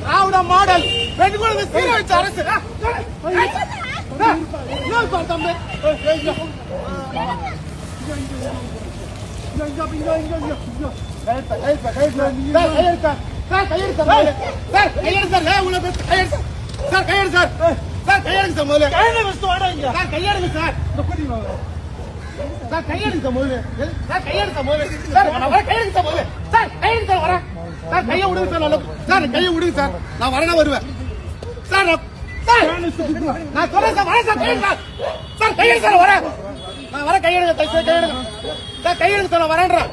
திராவிட model பெண்களுக்கு சீரழிச்ச அரசு கையை விடுங்க சார், நான் வரேன் வருவேன் சார். நான் சொல்றேன் சார், வரேன் சார், கையெழுத்து சார், வரேன் நான் வரேன், கையெழுங்க சார், கையெழுங்க சார், நான் வரேன்றேன்.